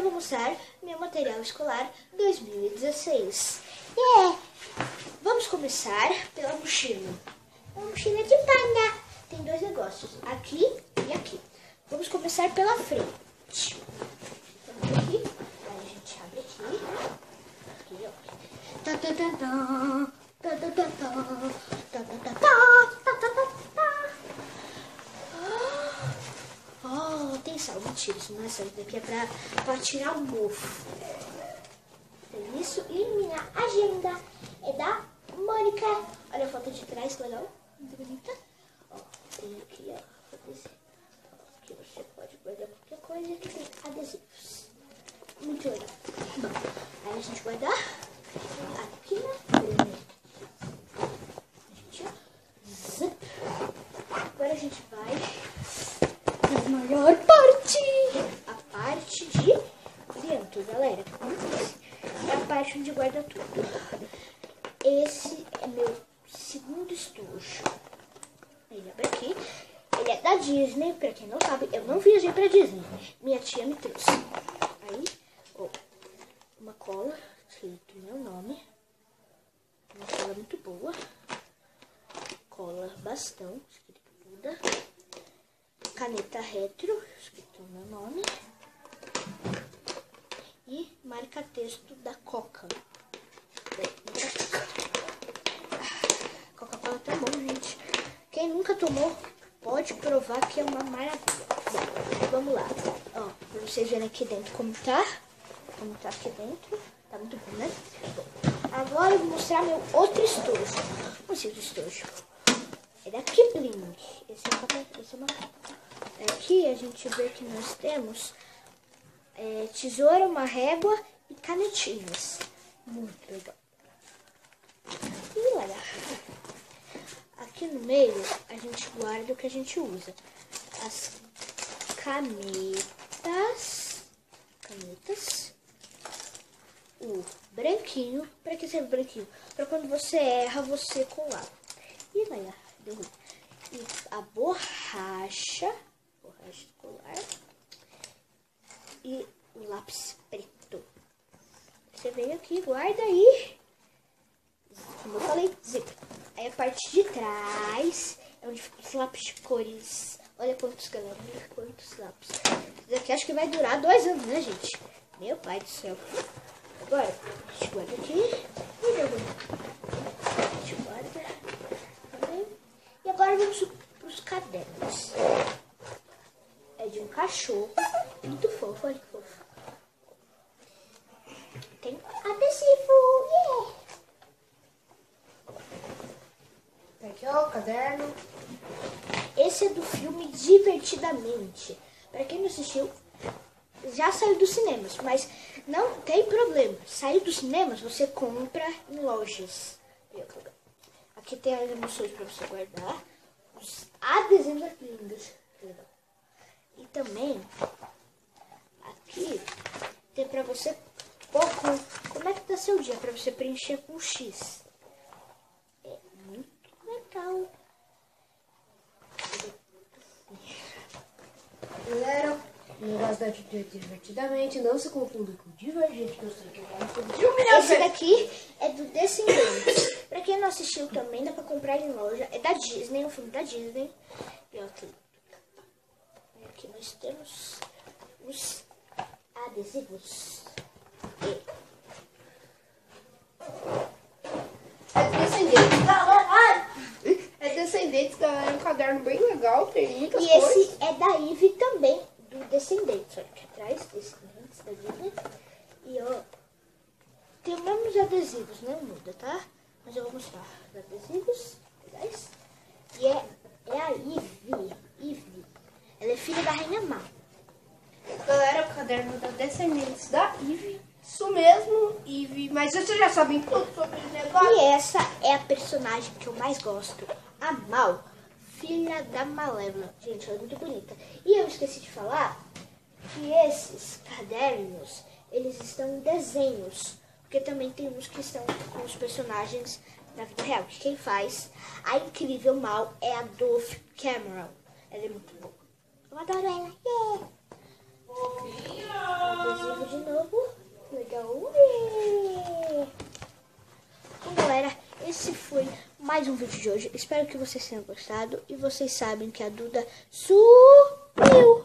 eu vou mostrar meu material escolar 2016. Vamos começar pela mochila. Uma mochila de panda. Tem dois negócios, aqui e aqui. Vamos começar pela frente. Aqui, aí a gente abre aqui, ó. Oh, tem sal, mentira, isso não é sal, isso daqui é pra tirar o mofo. Tem isso, e minha agenda é da Mônica. Olha a foto de trás, que legal, muito bonita. Ó, tem aqui, ó, aqui você pode guardar qualquer coisa, aqui tem adesivos. Muito legal. Bom, aí a gente vai dar aqui na frente. Zip. Agora a gente vai na maior parte. A parte de dentro, galera. É a parte onde guarda tudo. Esse é meu segundo estojo. Ele abre aqui. Ele é da Disney, pra quem não sabe, eu não viajei pra Disney. Minha tia me trouxe. Aí, ó, uma cola, escrito meu nome. Uma cola muito boa. Cola bastão, escrito Buda. Caneta retro, escrito meu nome. E marca-texto da Coca. Coca-Cola tá bom, gente. Quem nunca tomou, pode provar que é uma maravilha. Bom, vamos lá. Ó, pra vocês verem aqui dentro como tá. Como tá aqui dentro. Tá muito bom, né? Bom, agora eu vou mostrar meu outro estojo. O segundo estojo é da Kipling. Esse é uma... Aqui a gente vê que nós temos tesoura, uma régua e canetinhas. Muito legal. E olha, aqui no meio a gente guarda o que a gente usa. As canetas. O branquinho. Para que serve o branquinho? Para quando você erra, você colar. E olha, deu ruim. E a borracha escolar. E o lápis preto. Você vem aqui, guarda aí. Como eu falei, zip. Aí a parte de trás é onde fica os lápis de cores. Olha quantos, galera. Quantos lápis. Isso aqui acho que vai durar 2 anos, né, gente? Meu pai do céu. Agora, a gente guarda aqui. E deu ruim. A gente guarda. E agora vamos para os cadernos. É de um cachorro. Muito fofo, olha que fofo. Tem adesivo. Aqui, ó, o caderno. Esse é do filme Divertidamente. Para quem não assistiu, já saiu dos cinemas, mas não tem problema. Saiu dos cinemas, você compra em lojas. Aqui tem as emoções para você guardar. Os adesivos aqui lindos. Legal. E também, aqui, tem pra você pôr como é que tá seu dia, pra você preencher com X. É muito legal. Galera, o negócio da Divertidamente não se confunda com Divergente, que eu sei que eu falo de 1 milhão. Esse daqui é do Descendentes. Pra quem não assistiu também, dá pra comprar em loja. É da Disney, um filme da Disney. E ó, aqui nós temos os adesivos. É Descendentes, galera. É Descendentes, galera. É um caderno bem legal, tem muitas coisas. E esse é da Eve também, do Descendentes. Olha aqui atrás, Descendentes da Disney. E ó, tem os mesmos adesivos, não muda, tá? Mas eu vou mostrar os adesivos legais. E é a Eve. Ela é filha da Rainha Má. Galera, o caderno da Descendentes da Eve. Isso mesmo, Eve. Mas vocês já sabem tudo sobre esse negócio? E essa é a personagem que eu mais gosto. A Mal, filha da Malévola. Gente, ela é muito bonita. E eu esqueci de falar que esses cadernos, eles estão em desenhos. Porque também tem uns que estão com os personagens na vida real. Que quem faz a incrível Mal é a Dove Cameron. Ela é muito boa. Eu adoro ela. Yeah. Adesivo de esse foi mais um vídeo de hoje. Espero que vocês tenham gostado. E vocês sabem que a Duda sumiu.